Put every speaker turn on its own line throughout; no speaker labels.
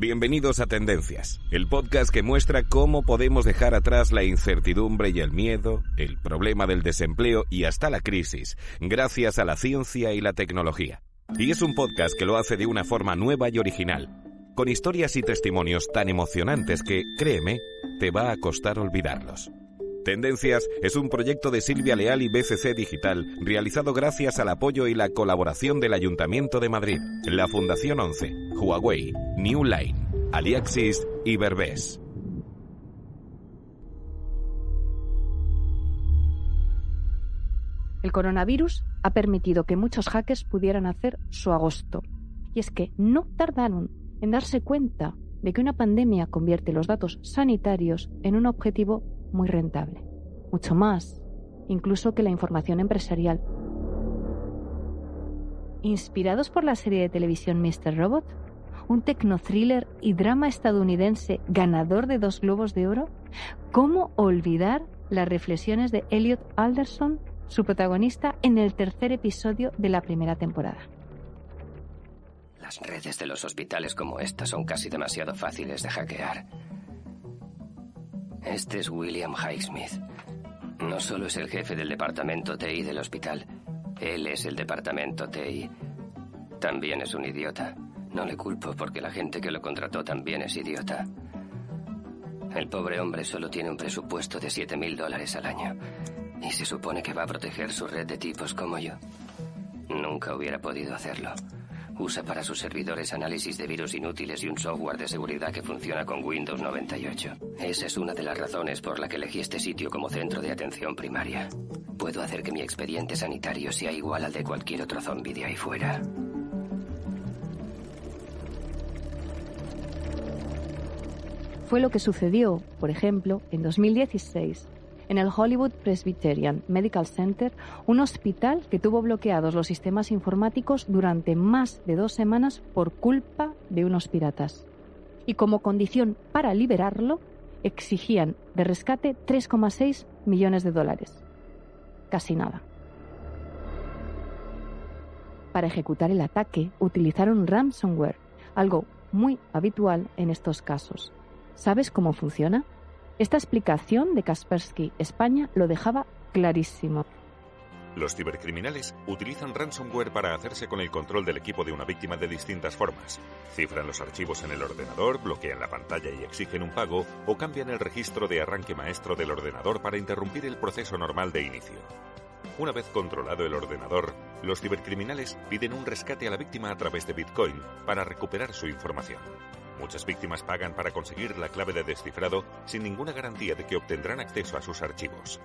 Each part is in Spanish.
Bienvenidos a Tendencias, el podcast que muestra cómo podemos dejar atrás la incertidumbre y el miedo, el problema del desempleo y hasta la crisis, gracias a la ciencia y la tecnología. Y es un podcast que lo hace de una forma nueva y original, con historias y testimonios tan emocionantes que, créeme, te va a costar olvidarlos. Tendencias es un proyecto de Silvia Leal y BCC Digital, realizado gracias al apoyo y la colaboración del Ayuntamiento de Madrid, la Fundación 11, Huawei, New Line, Aliaxis y Berbés.
El coronavirus ha permitido que muchos hackers pudieran hacer su agosto. Y es que no tardaron en darse cuenta de que una pandemia convierte los datos sanitarios en un objetivo muy rentable, mucho más, incluso que la información empresarial. Inspirados por la serie de televisión Mr. Robot, un tecnothriller y drama estadounidense ganador de 2 Globos de Oro, ¿cómo olvidar las reflexiones de Elliot Alderson, su protagonista, en el 3er episodio de la primera temporada?
Las redes de los hospitales como esta son casi demasiado fáciles de hackear. Este es William Highsmith. No solo es el jefe del departamento TI del hospital, él es el departamento TI. También es un idiota. No le culpo porque la gente que lo contrató también es idiota. El pobre hombre solo tiene un presupuesto de $7,000 al año y se supone que va a proteger su red de tipos como yo. Nunca hubiera podido hacerlo. Usa para sus servidores análisis de virus inútiles y un software de seguridad que funciona con Windows 98. Esa es una de las razones por la que elegí este sitio como centro de atención primaria. Puedo hacer que mi expediente sanitario sea igual al de cualquier otro zombi de ahí fuera.
Fue lo que sucedió, por ejemplo, en 2016, en el Hollywood Presbyterian Medical Center, un hospital que tuvo bloqueados los sistemas informáticos durante más de 2 semanas por culpa de unos piratas. Y como condición para liberarlo, exigían de rescate $3,6 millones. Casi nada. Para ejecutar el ataque, utilizaron ransomware, algo muy habitual en estos casos. ¿Sabes cómo funciona? Esta explicación de Kaspersky España lo dejaba clarísimo.
Los cibercriminales utilizan ransomware para hacerse con el control del equipo de una víctima de distintas formas. Cifran los archivos en el ordenador, bloquean la pantalla y exigen un pago, o cambian el registro de arranque maestro del ordenador para interrumpir el proceso normal de inicio. Una vez controlado el ordenador, los cibercriminales piden un rescate a la víctima a través de Bitcoin para recuperar su información. Muchas víctimas pagan para conseguir la clave de descifrado sin ninguna garantía de que obtendrán acceso a sus archivos.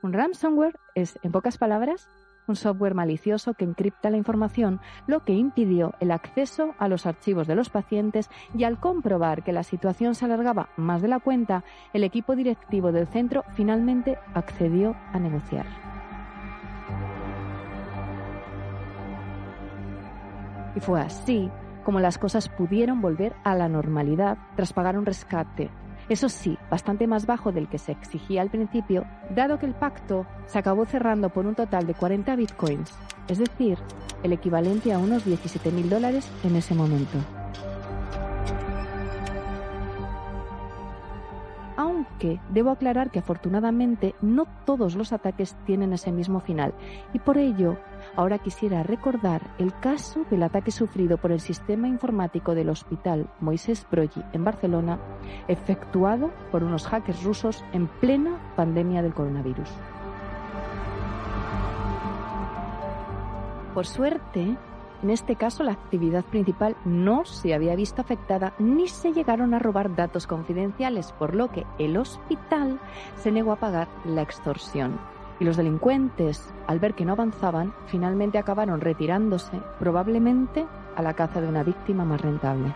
Un ransomware es, en pocas palabras, un software malicioso que encripta la información, lo que impidió el acceso a los archivos de los pacientes, y al comprobar que la situación se alargaba más de la cuenta, el equipo directivo del centro finalmente accedió a negociar. Y fue así como las cosas pudieron volver a la normalidad tras pagar un rescate. Eso sí, bastante más bajo del que se exigía al principio, dado que el pacto se acabó cerrando por un total de 40 bitcoins, es decir, el equivalente a unos $17,000 en ese momento. Aunque debo aclarar que afortunadamente no todos los ataques tienen ese mismo final, y por ello ahora quisiera recordar el caso del ataque sufrido por el sistema informático del Hospital Moisés Broggi en Barcelona, efectuado por unos hackers rusos en plena pandemia del coronavirus. Por suerte, en este caso la actividad principal no se había visto afectada ni se llegaron a robar datos confidenciales, por lo que el hospital se negó a pagar la extorsión. Y los delincuentes, al ver que no avanzaban, finalmente acabaron retirándose, probablemente a la caza de una víctima más rentable.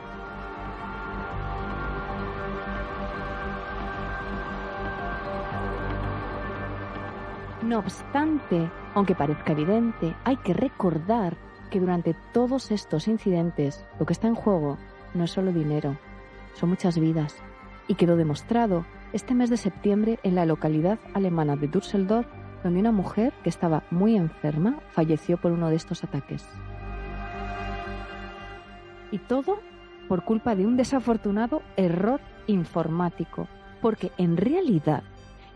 No obstante, aunque parezca evidente, hay que recordar que durante todos estos incidentes lo que está en juego no es solo dinero, son muchas vidas. Y quedó demostrado este mes de septiembre en la localidad alemana de Düsseldorf, donde una mujer que estaba muy enferma falleció por uno de estos ataques. Y todo por culpa de un desafortunado error informático, porque en realidad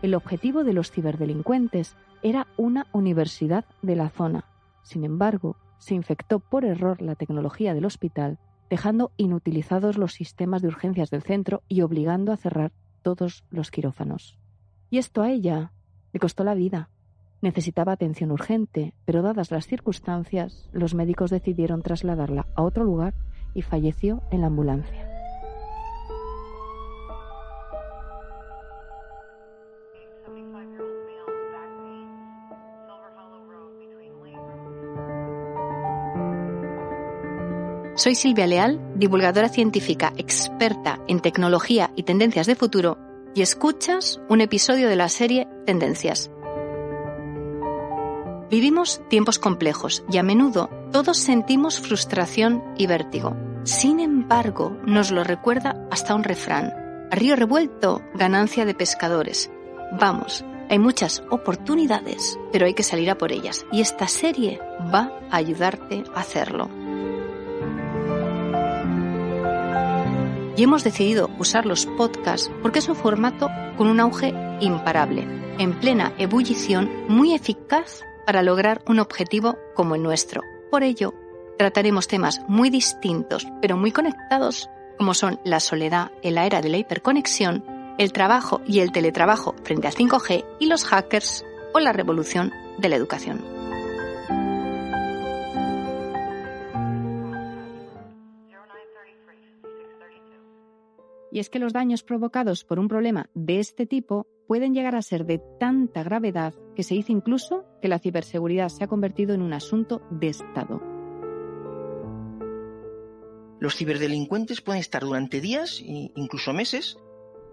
el objetivo de los ciberdelincuentes era una universidad de la zona. Sin embargo, se infectó por error la tecnología del hospital, dejando inutilizados los sistemas de urgencias del centro y obligando a cerrar todos los quirófanos. Y esto a ella le costó la vida. Necesitaba atención urgente, pero dadas las circunstancias, los médicos decidieron trasladarla a otro lugar y falleció en la ambulancia.
Soy Silvia Leal, divulgadora científica experta en tecnología y tendencias de futuro, y escuchas un episodio de la serie Tendencias. Vivimos tiempos complejos y a menudo todos sentimos frustración y vértigo. Sin embargo, nos lo recuerda hasta un refrán: a río revuelto, ganancia de pescadores. Vamos, hay muchas oportunidades, pero hay que salir a por ellas, y esta serie va a ayudarte a hacerlo. Y hemos decidido usar los podcasts porque es un formato con un auge imparable, en plena ebullición, muy eficaz para lograr un objetivo como el nuestro. Por ello, trataremos temas muy distintos, pero muy conectados, como son la soledad en la era de la hiperconexión, el trabajo y el teletrabajo frente al 5G y los hackers, o la revolución de la educación.
Y es que los daños provocados por un problema de este tipo pueden llegar a ser de tanta gravedad que se dice incluso que la ciberseguridad se ha convertido en un asunto de Estado.
Los ciberdelincuentes pueden estar durante días e incluso meses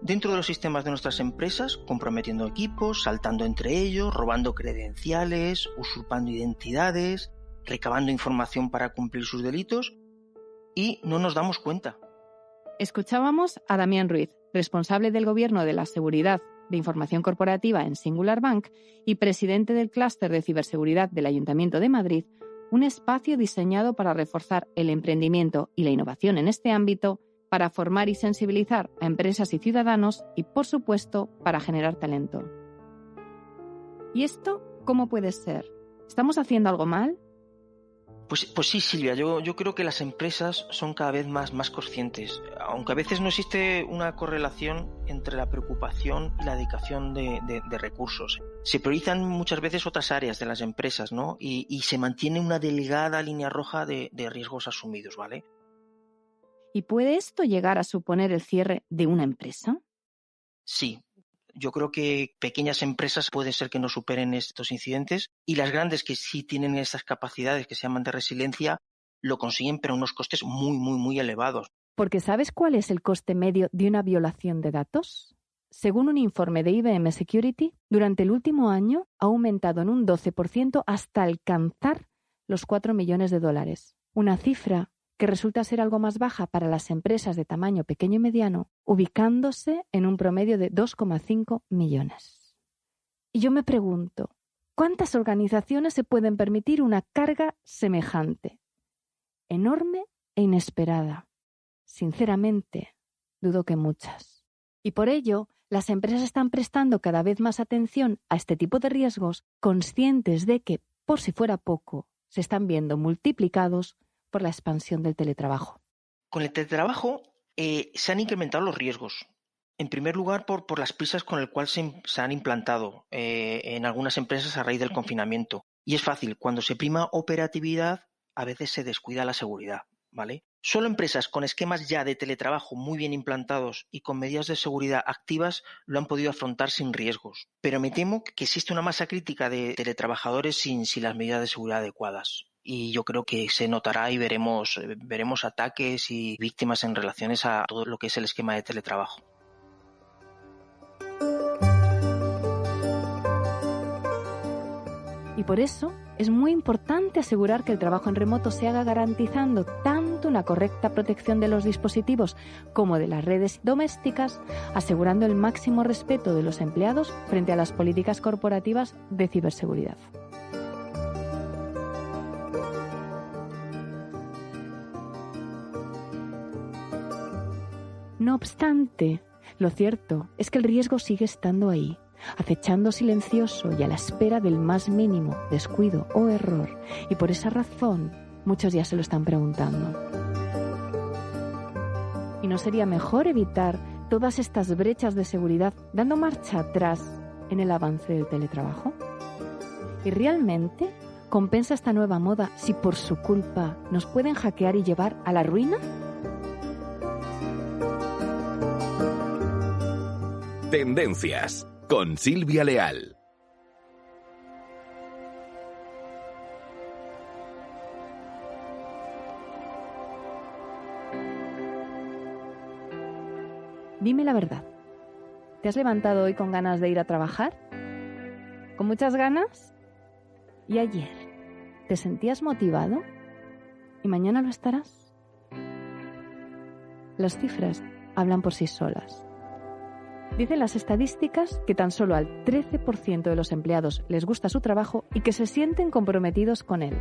dentro de los sistemas de nuestras empresas, comprometiendo equipos, saltando entre ellos, robando credenciales, usurpando identidades, recabando información para cumplir sus delitos, y no nos damos cuenta.
Escuchábamos a Damián Ruiz, responsable del Gobierno de la Seguridad de Información Corporativa en Singular Bank y presidente del Clúster de Ciberseguridad del Ayuntamiento de Madrid, un espacio diseñado para reforzar el emprendimiento y la innovación en este ámbito, para formar y sensibilizar a empresas y ciudadanos y, por supuesto, para generar talento. ¿Y esto cómo puede ser? ¿Estamos haciendo algo mal?
Pues sí, Silvia, yo creo que las empresas son cada vez más conscientes, aunque a veces no existe una correlación entre la preocupación y la dedicación de recursos. Se priorizan muchas veces otras áreas de las empresas, ¿no? Y se mantiene una delgada línea roja de riesgos asumidos, ¿vale?
¿Y puede esto llegar a suponer el cierre de una empresa?
Sí. Yo creo que pequeñas empresas puede ser que no superen estos incidentes, y las grandes, que sí tienen esas capacidades que se llaman de resiliencia, lo consiguen, pero a unos costes muy elevados.
Porque ¿sabes cuál es el coste medio de una violación de datos? Según un informe de IBM Security, durante el último año ha aumentado en un 12% hasta alcanzar los $4 millones. Una cifra que resulta ser algo más baja para las empresas de tamaño pequeño y mediano, ubicándose en un promedio de 2,5 millones. Y yo me pregunto, ¿cuántas organizaciones se pueden permitir una carga semejante? Enorme e inesperada. Sinceramente, dudo que muchas. Y por ello, las empresas están prestando cada vez más atención a este tipo de riesgos, conscientes de que, por si fuera poco, se están viendo multiplicados por la expansión del teletrabajo.
Con el teletrabajo se han incrementado los riesgos. En primer lugar, por las prisas con las cuales se han implantado en algunas empresas a raíz del confinamiento. Y es fácil, cuando se prima operatividad, a veces se descuida la seguridad, ¿vale? Solo empresas con esquemas ya de teletrabajo muy bien implantados y con medidas de seguridad activas lo han podido afrontar sin riesgos. Pero me temo que existe una masa crítica de teletrabajadores sin las medidas de seguridad adecuadas. Y yo creo que se notará y veremos ataques y víctimas en relaciones a todo lo que es el esquema de teletrabajo.
Y por eso es muy importante asegurar que el trabajo en remoto se haga garantizando tanto una correcta protección de los dispositivos como de las redes domésticas, asegurando el máximo respeto de los empleados frente a las políticas corporativas de ciberseguridad. No obstante, lo cierto es que el riesgo sigue estando ahí, acechando silencioso y a la espera del más mínimo descuido o error, y por esa razón muchos ya se lo están preguntando. ¿Y no sería mejor evitar todas estas brechas de seguridad dando marcha atrás en el avance del teletrabajo? ¿Y realmente compensa esta nueva moda si por su culpa nos pueden hackear y llevar a la ruina?
Tendencias con Silvia Leal.
Dime la verdad. ¿Te has levantado hoy con ganas de ir a trabajar? ¿Con muchas ganas? ¿Y ayer? ¿Te sentías motivado? ¿Y mañana lo estarás? Las cifras hablan por sí solas. Dicen las estadísticas que tan solo al 13% de los empleados les gusta su trabajo y que se sienten comprometidos con él.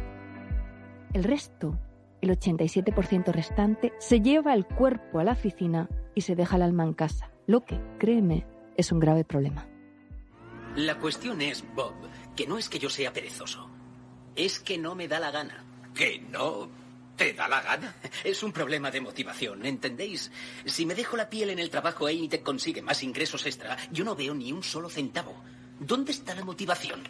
El resto, el 87% restante, se lleva el cuerpo a la oficina y se deja el alma en casa, lo que, créeme, es un grave problema.
La cuestión es, Bob, que no es que yo sea perezoso, es que no me da la gana.
¿Que no te da la gana?
Es un problema de motivación, ¿entendéis? Si me dejo la piel en el trabajo e Initec consigue más ingresos extra, yo no veo ni un solo centavo. ¿Dónde está la motivación?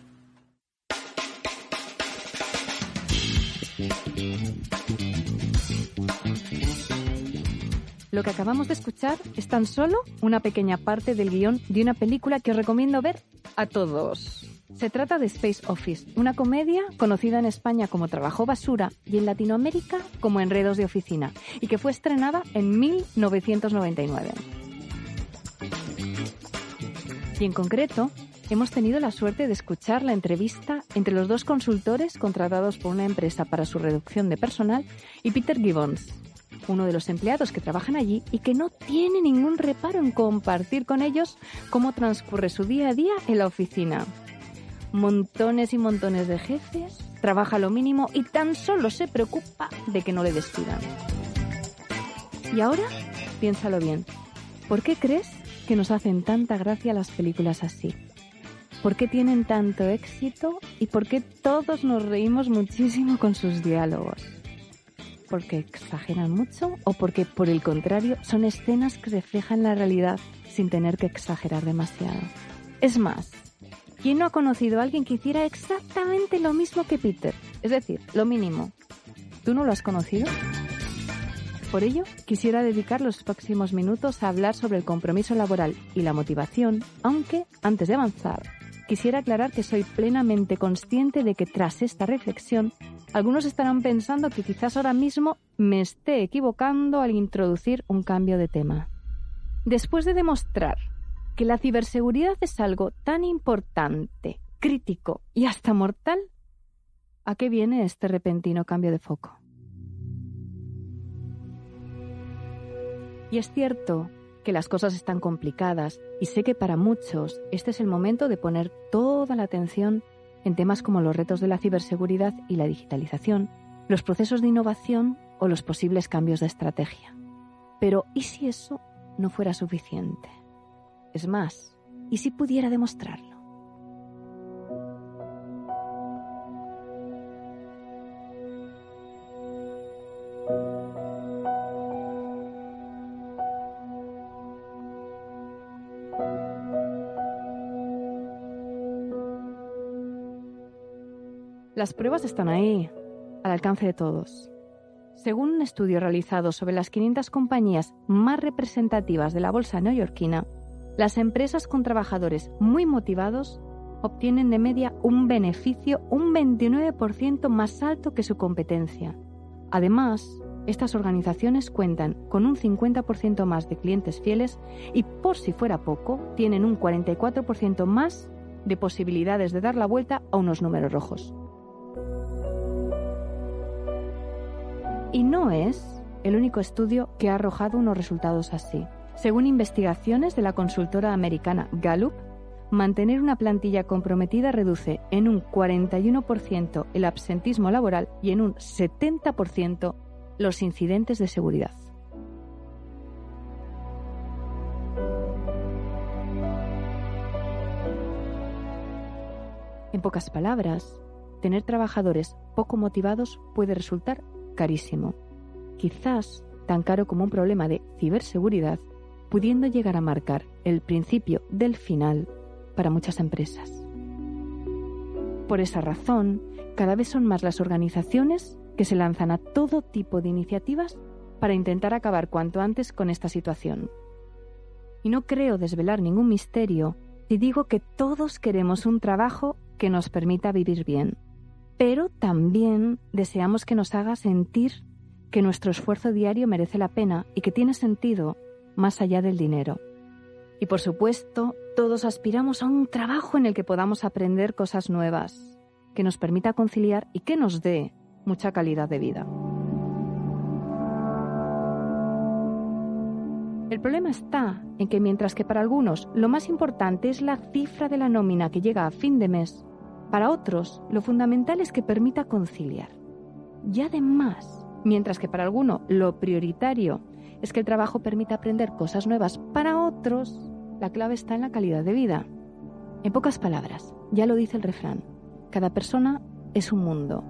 Lo que acabamos de escuchar es tan solo una pequeña parte del guión de una película que os recomiendo ver a todos. Se trata de Space Office, una comedia conocida en España como Trabajo Basura y en Latinoamérica como Enredos de Oficina, y que fue estrenada en 1999. Y en concreto, hemos tenido la suerte de escuchar la entrevista entre los dos consultores contratados por una empresa para su reducción de personal y Peter Gibbons, uno de los empleados que trabajan allí y que no tiene ningún reparo en compartir con ellos cómo transcurre su día a día en la oficina. Montones y montones de jefes, trabaja lo mínimo y tan solo se preocupa de que no le despidan. Y ahora, piénsalo bien, ¿por qué crees que nos hacen tanta gracia las películas así? ¿Por qué tienen tanto éxito y por qué todos nos reímos muchísimo con sus diálogos? ¿Porque exageran mucho o porque, por el contrario, son escenas que reflejan la realidad sin tener que exagerar demasiado? Es más, ¿quién no ha conocido a alguien que hiciera exactamente lo mismo que Peter? Es decir, lo mínimo. ¿Tú no lo has conocido? Por ello, quisiera dedicar los próximos minutos a hablar sobre el compromiso laboral y la motivación, aunque, antes de avanzar, quisiera aclarar que soy plenamente consciente de que tras esta reflexión, algunos estarán pensando que quizás ahora mismo me esté equivocando al introducir un cambio de tema. Después de demostrar que la ciberseguridad es algo tan importante, crítico y hasta mortal, ¿a qué viene este repentino cambio de foco? Y es cierto que las cosas están complicadas y sé que para muchos este es el momento de poner toda la atención en temas como los retos de la ciberseguridad y la digitalización, los procesos de innovación o los posibles cambios de estrategia. Pero ¿y si eso no fuera suficiente? Es más, ¿y si pudiera demostrarlo? Las pruebas están ahí, al alcance de todos. Según un estudio realizado sobre las 500 compañías más representativas de la bolsa neoyorquina, las empresas con trabajadores muy motivados obtienen de media un beneficio un 29% más alto que su competencia. Además, estas organizaciones cuentan con un 50% más de clientes fieles y, por si fuera poco, tienen un 44% más de posibilidades de dar la vuelta a unos números rojos. Y no es el único estudio que ha arrojado unos resultados así. Según investigaciones de la consultora americana Gallup, mantener una plantilla comprometida reduce en un 41% el absentismo laboral y en un 70% los incidentes de seguridad. En pocas palabras, tener trabajadores poco motivados puede resultar carísimo, quizás tan caro como un problema de ciberseguridad, pudiendo llegar a marcar el principio del final para muchas empresas. Por esa razón, cada vez son más las organizaciones que se lanzan a todo tipo de iniciativas para intentar acabar cuanto antes con esta situación. Y no creo desvelar ningún misterio si digo que todos queremos un trabajo que nos permita vivir bien, pero también deseamos que nos haga sentir que nuestro esfuerzo diario merece la pena y que tiene sentido más allá del dinero. Y por supuesto, todos aspiramos a un trabajo en el que podamos aprender cosas nuevas, que nos permita conciliar y que nos dé mucha calidad de vida. El problema está en que mientras que para algunos lo más importante es la cifra de la nómina que llega a fin de mes, para otros lo fundamental es que permita conciliar. Y además, mientras que para alguno lo prioritario es que el trabajo permita aprender cosas nuevas, para otros la clave está en la calidad de vida. En pocas palabras, ya lo dice el refrán, cada persona es un mundo.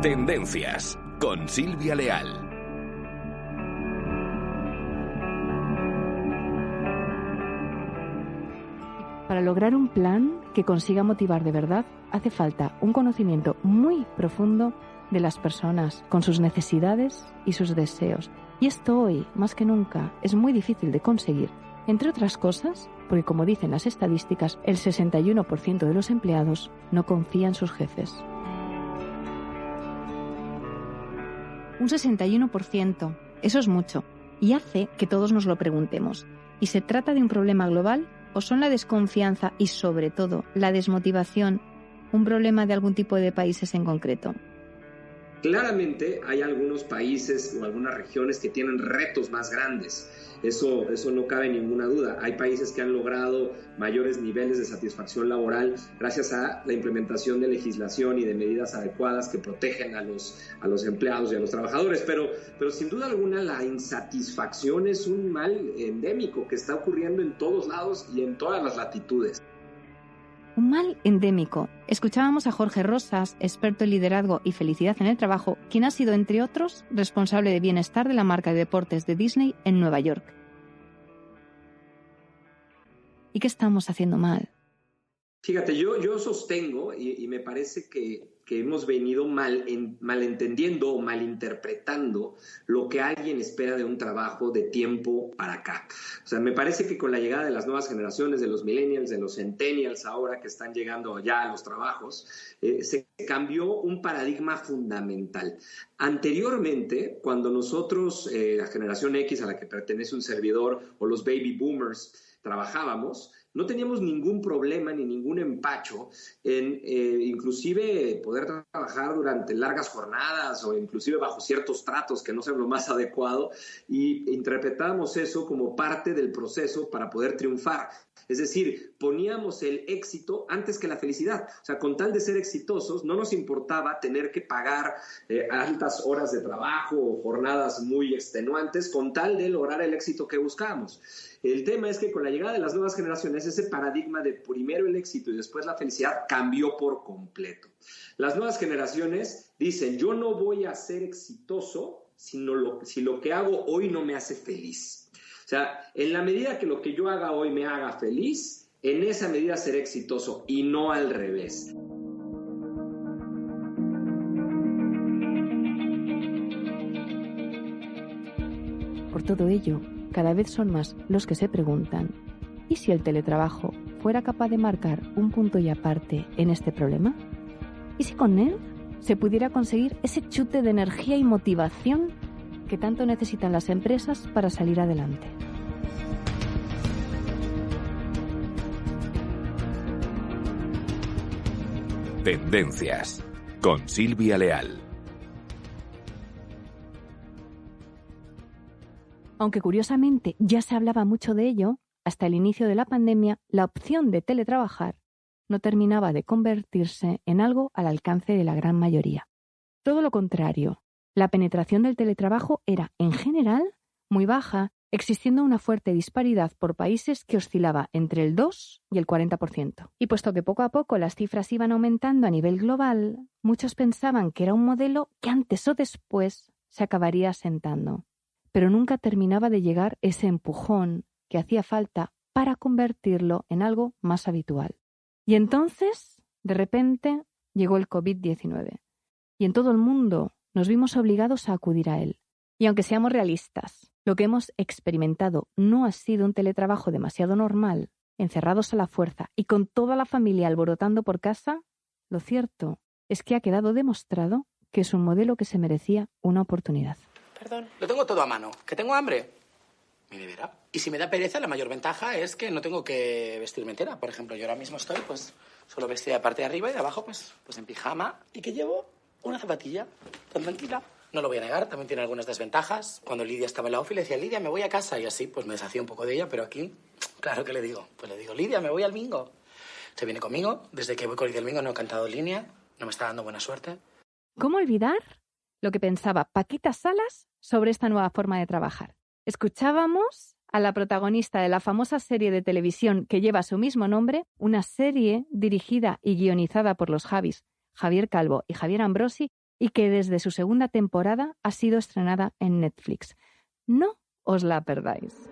Tendencias con Silvia Leal.
Para lograr un plan que consiga motivar de verdad, hace falta un conocimiento muy profundo de las personas, con sus necesidades y sus deseos. Y esto hoy, más que nunca, es muy difícil de conseguir, entre otras cosas, porque como dicen las estadísticas, el 61% de los empleados no confía en sus jefes. Un 61%, eso es mucho, y hace que todos nos lo preguntemos. ¿Y se trata de un problema global o son la desconfianza y, sobre todo, la desmotivación un problema de algún tipo de países en concreto?
Claramente hay algunos países o algunas regiones que tienen retos más grandes. Eso no cabe ninguna duda. Hay países que han logrado mayores niveles de satisfacción laboral gracias a la implementación de legislación y de medidas adecuadas que protegen a los empleados y a los trabajadores. Pero sin duda alguna la insatisfacción es un mal endémico que está ocurriendo en todos lados y en todas las latitudes.
Un mal endémico. Escuchábamos a Jorge Rosas, experto en liderazgo y felicidad en el trabajo, quien ha sido, entre otros, responsable de bienestar de la marca de deportes de Disney en Nueva York. ¿Y qué estamos haciendo mal?
Fíjate, yo sostengo y me parece que hemos venido malentendiendo o malinterpretando lo que alguien espera de un trabajo de tiempo para acá. O sea, me parece que con la llegada de las nuevas generaciones, de los millennials, de los centennials ahora que están llegando ya a los trabajos, se cambió un paradigma fundamental. Anteriormente, cuando nosotros, la generación X a la que pertenece un servidor o los baby boomers, trabajábamos, no teníamos ningún problema ni ningún empacho en inclusive poder trabajar durante largas jornadas o inclusive bajo ciertos tratos que no sean lo más adecuado, y interpretábamos eso como parte del proceso para poder triunfar. Es decir, poníamos el éxito antes que la felicidad. O sea, con tal de ser exitosos, no nos importaba tener que pagar altas horas de trabajo o jornadas muy extenuantes con tal de lograr el éxito que buscábamos. El tema es que con la llegada de las nuevas generaciones, ese paradigma de primero el éxito y después la felicidad cambió por completo. Las nuevas generaciones dicen, yo no voy a ser exitoso si lo que hago hoy no me hace feliz. O sea, en la medida que lo que yo haga hoy me haga feliz, en esa medida seré exitoso y no al revés.
Por todo ello, cada vez son más los que se preguntan, ¿y si el teletrabajo fuera capaz de marcar un punto y aparte en este problema? ¿Y si con él se pudiera conseguir ese chute de energía y motivación que tanto necesitan las empresas para salir adelante?
Tendencias con Silvia Leal.
Aunque curiosamente ya se hablaba mucho de ello, hasta el inicio de la pandemia, la opción de teletrabajar no terminaba de convertirse en algo al alcance de la gran mayoría. Todo lo contrario, la penetración del teletrabajo era, en general, muy baja existiendo una fuerte disparidad por países que oscilaba entre el 2 y el 40%. Y puesto que poco a poco las cifras iban aumentando a nivel global, muchos pensaban que era un modelo que antes o después se acabaría asentando. Pero nunca terminaba de llegar ese empujón que hacía falta para convertirlo en algo más habitual. Y entonces, de repente, llegó el COVID-19. Y en todo el mundo nos vimos obligados a acudir a él. Y aunque seamos realistas, lo que hemos experimentado no ha sido un teletrabajo demasiado normal, encerrados a la fuerza y con toda la familia alborotando por casa, lo cierto es que ha quedado demostrado que es un modelo que se merecía una oportunidad.
Perdón, lo tengo todo a mano. ¿Que tengo hambre? Mi nevera. Y si me da pereza, la mayor ventaja es que no tengo que vestirme entera. Por ejemplo, yo ahora mismo estoy solo vestida de parte de arriba y de abajo pues en pijama. Y que llevo una zapatilla tan tranquila. No lo voy a negar, también tiene algunas desventajas. Cuando Lidia estaba en la ofi le decía, Lidia, me voy a casa. Y así pues me deshacía un poco de ella, pero aquí, claro que le digo. Pues le digo, Lidia, me voy al bingo. Se viene conmigo. Desde que voy con Lidia al bingo no he cantado en línea. No me está dando buena suerte.
¿Cómo olvidar lo que pensaba Paquita Salas sobre esta nueva forma de trabajar? Escuchábamos a la protagonista de la famosa serie de televisión que lleva su mismo nombre, una serie dirigida y guionizada por los Javis, Javier Calvo y Javier Ambrosi, y que desde su segunda temporada ha sido estrenada en Netflix. No os la perdáis.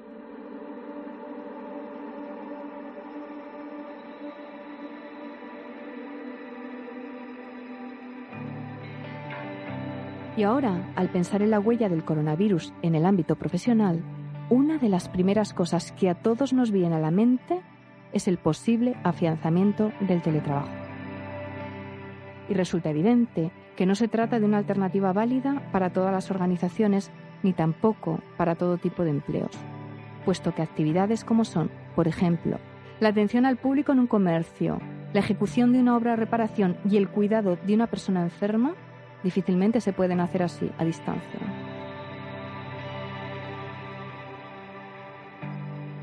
Y ahora, al pensar en la huella del coronavirus en el ámbito profesional, una de las primeras cosas que a todos nos viene a la mente es el posible afianzamiento del teletrabajo. Y resulta evidente que no se trata de una alternativa válida para todas las organizaciones ni tampoco para todo tipo de empleos, puesto que actividades como son, por ejemplo, la atención al público en un comercio, la ejecución de una obra de reparación y el cuidado de una persona enferma difícilmente se pueden hacer así, a distancia.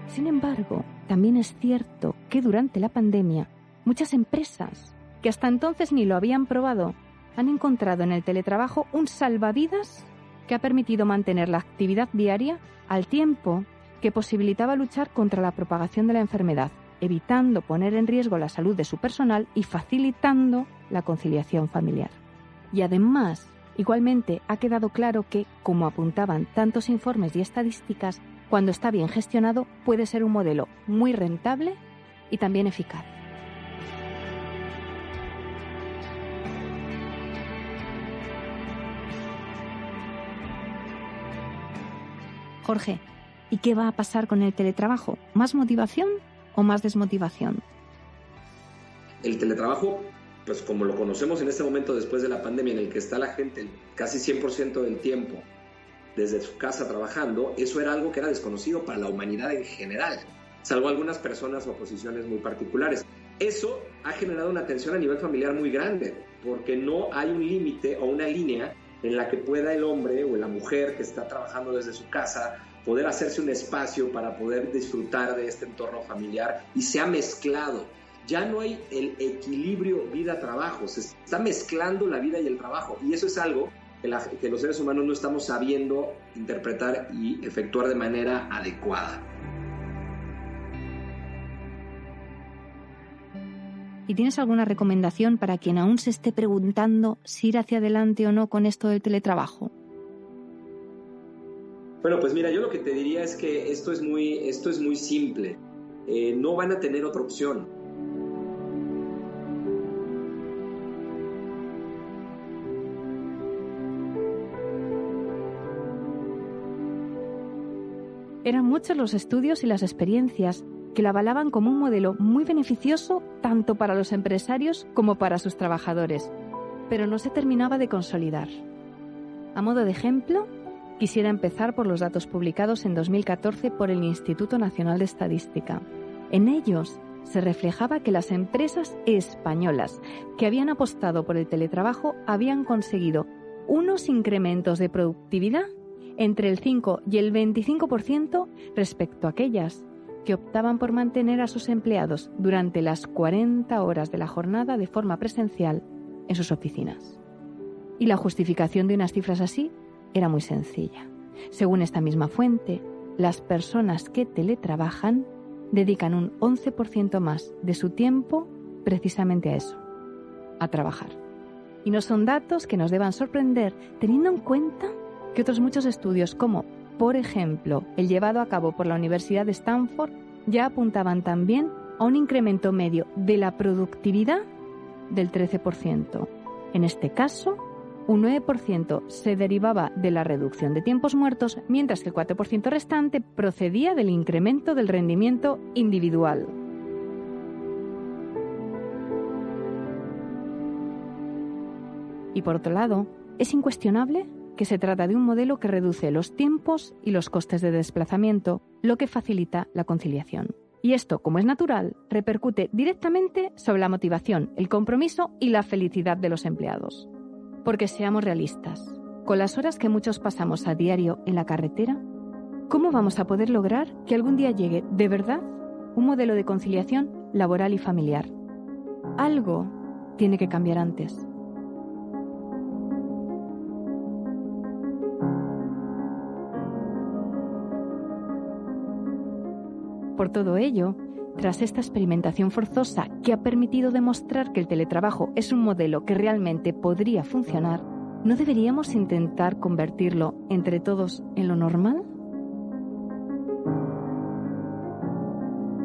Sin embargo, también es cierto que durante la pandemia, muchas empresas que hasta entonces ni lo habían probado, han encontrado en el teletrabajo un salvavidas que ha permitido mantener la actividad diaria al tiempo que posibilitaba luchar contra la propagación de la enfermedad, evitando poner en riesgo la salud de su personal y facilitando la conciliación familiar. Y además, igualmente ha quedado claro que, como apuntaban tantos informes y estadísticas, cuando está bien gestionado puede ser un modelo muy rentable y también eficaz. Jorge, ¿y qué va a pasar con el teletrabajo? ¿Más motivación o más desmotivación?
El teletrabajo, pues como lo conocemos en este momento después de la pandemia, en el que está la gente casi 100% del tiempo desde su casa trabajando, eso era algo que era desconocido para la humanidad en general, salvo algunas personas o posiciones muy particulares. Eso ha generado una tensión a nivel familiar muy grande, porque no hay un límite o una línea en la que pueda el hombre o la mujer que está trabajando desde su casa poder hacerse un espacio para poder disfrutar de este entorno familiar, y se ha mezclado. Ya no hay el equilibrio vida-trabajo, se está mezclando la vida y el trabajo, y eso es algo que los seres humanos no estamos sabiendo interpretar y efectuar de manera adecuada.
¿Y tienes alguna recomendación para quien aún se esté preguntando si ir hacia adelante o no con esto del teletrabajo?
Bueno, pues mira, yo lo que te diría es que esto es muy simple. No van a tener otra opción.
Eran muchos los estudios y las experiencias que la avalaban como un modelo muy beneficioso tanto para los empresarios como para sus trabajadores, pero no se terminaba de consolidar. A modo de ejemplo, quisiera empezar por los datos publicados en 2014 por el Instituto Nacional de Estadística. En ellos se reflejaba que las empresas españolas que habían apostado por el teletrabajo habían conseguido unos incrementos de productividad entre el 5 y el 25% respecto a aquellas que optaban por mantener a sus empleados durante las 40 horas de la jornada de forma presencial en sus oficinas. Y la justificación de unas cifras así era muy sencilla. Según esta misma fuente, las personas que teletrabajan dedican un 11% más de su tiempo precisamente a eso, a trabajar. Y no son datos que nos deban sorprender, teniendo en cuenta que otros muchos estudios, como por ejemplo el llevado a cabo por la Universidad de Stanford, ya apuntaban también a un incremento medio de la productividad del 13%. En este caso, un 9% se derivaba de la reducción de tiempos muertos, mientras que el 4% restante procedía del incremento del rendimiento individual. Y por otro lado, es incuestionable que se trata de un modelo que reduce los tiempos y los costes de desplazamiento, lo que facilita la conciliación. Y esto, como es natural, repercute directamente sobre la motivación, el compromiso y la felicidad de los empleados. Porque seamos realistas, con las horas que muchos pasamos a diario en la carretera, ¿cómo vamos a poder lograr que algún día llegue de verdad un modelo de conciliación laboral y familiar? Algo tiene que cambiar antes. Por todo ello, tras esta experimentación forzosa que ha permitido demostrar que el teletrabajo es un modelo que realmente podría funcionar, ¿no deberíamos intentar convertirlo entre todos en lo normal?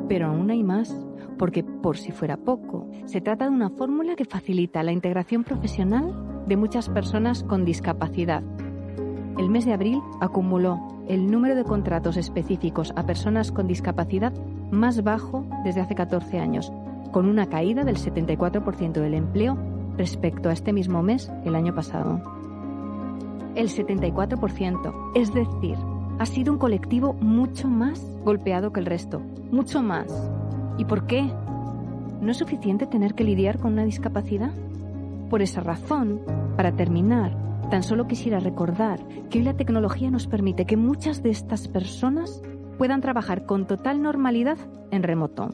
Pero aún hay más, porque por si fuera poco, se trata de una fórmula que facilita la integración profesional de muchas personas con discapacidad. El mes de abril acumuló el número de contratos específicos a personas con discapacidad más bajo desde hace 14 años, con una caída del 74% del empleo respecto a este mismo mes el año pasado. El 74%, es decir, ha sido un colectivo mucho más golpeado que el resto, mucho más. ¿Y por qué? ¿No es suficiente tener que lidiar con una discapacidad? Por esa razón, para terminar, tan solo quisiera recordar que hoy la tecnología nos permite que muchas de estas personas puedan trabajar con total normalidad en remoto.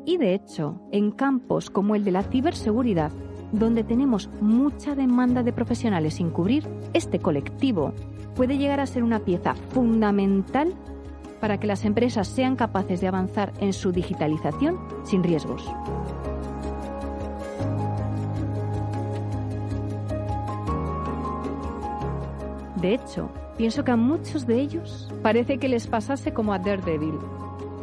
Y de hecho, en campos como el de la ciberseguridad, donde tenemos mucha demanda de profesionales sin cubrir, este colectivo puede llegar a ser una pieza fundamental para que las empresas sean capaces de avanzar en su digitalización sin riesgos. De hecho, pienso que a muchos de ellos parece que les pasase como a Daredevil,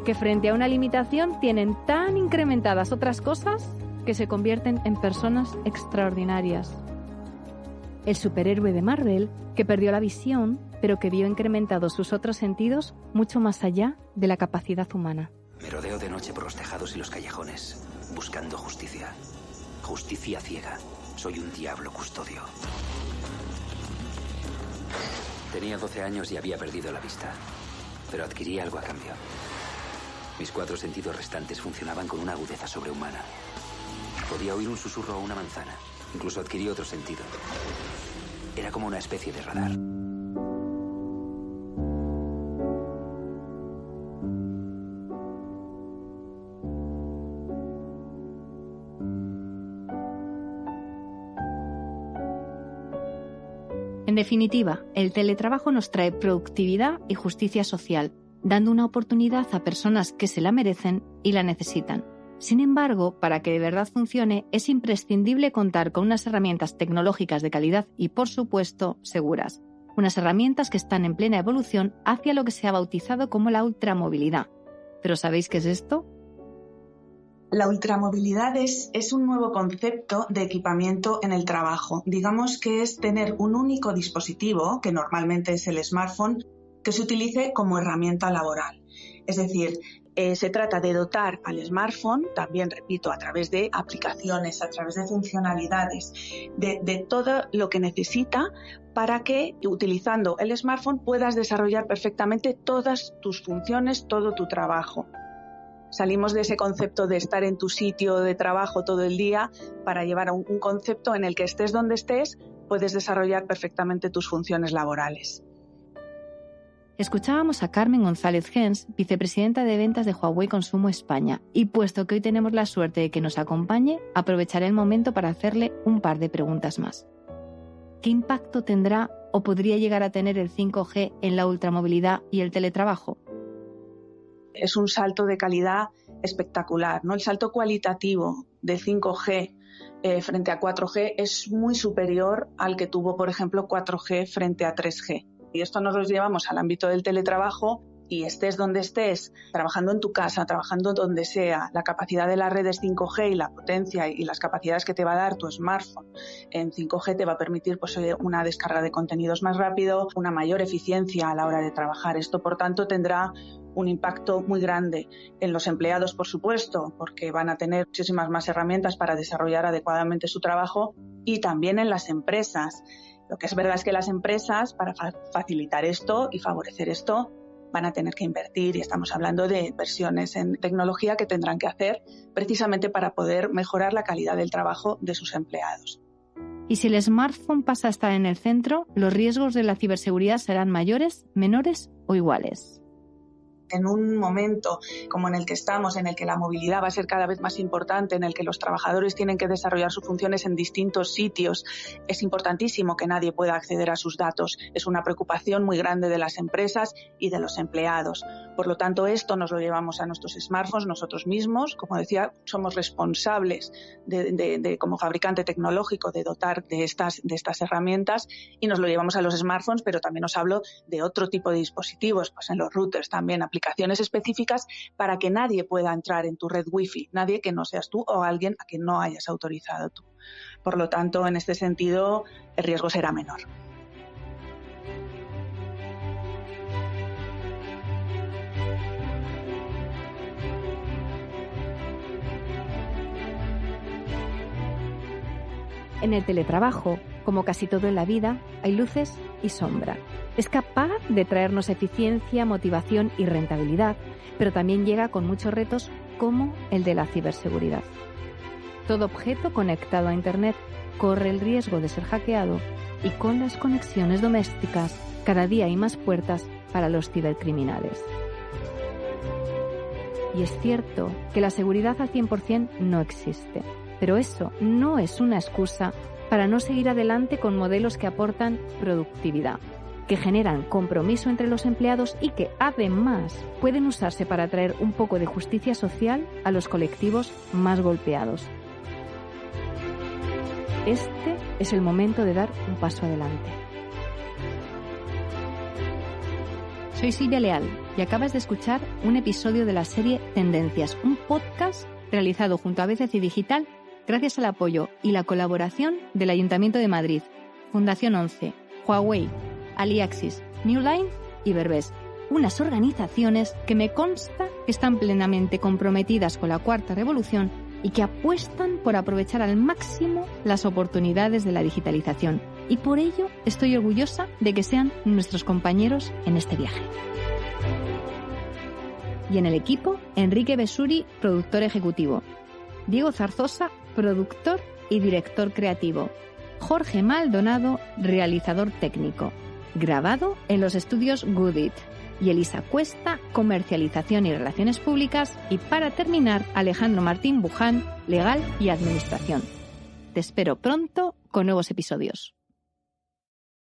que frente a una limitación tienen tan incrementadas otras cosas que se convierten en personas extraordinarias. El superhéroe de Marvel, que perdió la visión, pero que vio incrementados sus otros sentidos mucho más allá de la capacidad humana.
Me rodeo de noche por los tejados y los callejones, buscando justicia. Justicia ciega. Soy un diablo custodio. Tenía 12 años y había perdido la vista, pero adquirí algo a cambio. Mis 4 sentidos restantes funcionaban con una agudeza sobrehumana. Podía oír un susurro a una manzana. Incluso adquirí otro sentido. Era como una especie de radar.
En definitiva, el teletrabajo nos trae productividad y justicia social, dando una oportunidad a personas que se la merecen y la necesitan. Sin embargo, para que de verdad funcione, es imprescindible contar con unas herramientas tecnológicas de calidad y, por supuesto, seguras. Unas herramientas que están en plena evolución hacia lo que se ha bautizado como la ultramovilidad. ¿Pero sabéis qué es esto?
La ultramovilidad es un nuevo concepto de equipamiento en el trabajo. Digamos que es tener un único dispositivo, que normalmente es el smartphone, que se utilice como herramienta laboral. Es decir, se trata de dotar al smartphone, también repito, a través de aplicaciones, a través de funcionalidades, de todo lo que necesita para que, utilizando el smartphone, puedas desarrollar perfectamente todas tus funciones, todo tu trabajo. Salimos de ese concepto de estar en tu sitio de trabajo todo el día para llevar a un concepto en el que estés donde estés, puedes desarrollar perfectamente tus funciones laborales.
Escuchábamos a Carmen González Gens, vicepresidenta de ventas de Huawei Consumo España, y puesto que hoy tenemos la suerte de que nos acompañe, aprovecharé el momento para hacerle un par de preguntas más. ¿Qué impacto tendrá o podría llegar a tener el 5G en la ultramovilidad y el teletrabajo?
Es un salto de calidad espectacular, ¿no? El salto cualitativo de 5G frente a 4G es muy superior al que tuvo, por ejemplo, 4G frente a 3G. Y esto nos lo llevamos al ámbito del teletrabajo y estés donde estés, trabajando en tu casa, trabajando donde sea, la capacidad de las redes 5G y la potencia y las capacidades que te va a dar tu smartphone en 5G te va a permitir pues, una descarga de contenidos más rápido, una mayor eficiencia a la hora de trabajar. Esto, por tanto, tendrá un impacto muy grande en los empleados, por supuesto, porque van a tener muchísimas más herramientas para desarrollar adecuadamente su trabajo, y también en las empresas. Lo que es verdad es que las empresas, para facilitar esto y favorecer esto, van a tener que invertir, y estamos hablando de inversiones en tecnología que tendrán que hacer precisamente para poder mejorar la calidad del trabajo de sus empleados.
Y si el smartphone pasa a estar en el centro, ¿los riesgos de la ciberseguridad serán mayores, menores o iguales?
En un momento como en el que estamos, en el que la movilidad va a ser cada vez más importante, en el que los trabajadores tienen que desarrollar sus funciones en distintos sitios, es importantísimo que nadie pueda acceder a sus datos. Es una preocupación muy grande de las empresas y de los empleados. Por lo tanto, esto nos lo llevamos a nuestros smartphones nosotros mismos. Como decía, somos responsables como fabricante tecnológico de dotar de estas herramientas, y nos lo llevamos a los smartphones, pero también os hablo de otro tipo de dispositivos, pues en los routers también, aplicaciones específicas para que nadie pueda entrar en tu red Wi-Fi, nadie que no seas tú o alguien a quien no hayas autorizado tú. Por lo tanto, en este sentido, el riesgo será menor.
En el teletrabajo, como casi todo en la vida, hay luces y sombra. Es capaz de traernos eficiencia, motivación y rentabilidad, pero también llega con muchos retos como el de la ciberseguridad. Todo objeto conectado a Internet corre el riesgo de ser hackeado, y con las conexiones domésticas cada día hay más puertas para los cibercriminales. Y es cierto que la seguridad al 100% no existe, pero eso no es una excusa para no seguir adelante con modelos que aportan productividad, que generan compromiso entre los empleados y que, además, pueden usarse para traer un poco de justicia social a los colectivos más golpeados. Este es el momento de dar un paso adelante. Soy Silvia Leal y acabas de escuchar un episodio de la serie Tendencias, un podcast realizado junto a BCC Digital gracias al apoyo y la colaboración del Ayuntamiento de Madrid, Fundación 11, Huawei, Aliaxis, New Line y Berbés, unas organizaciones que me consta que están plenamente comprometidas con la Cuarta Revolución y que apuestan por aprovechar al máximo las oportunidades de la digitalización. Y por ello estoy orgullosa de que sean nuestros compañeros en este viaje. Y en el equipo, Enrique Besuri, productor ejecutivo, Diego Zarzosa, productor y director creativo, Jorge Maldonado, realizador técnico, grabado en los estudios Goodit, y Elisa Cuesta, comercialización y relaciones públicas, y para terminar, Alejandro Martín Buján, legal y administración. Te espero pronto con nuevos episodios.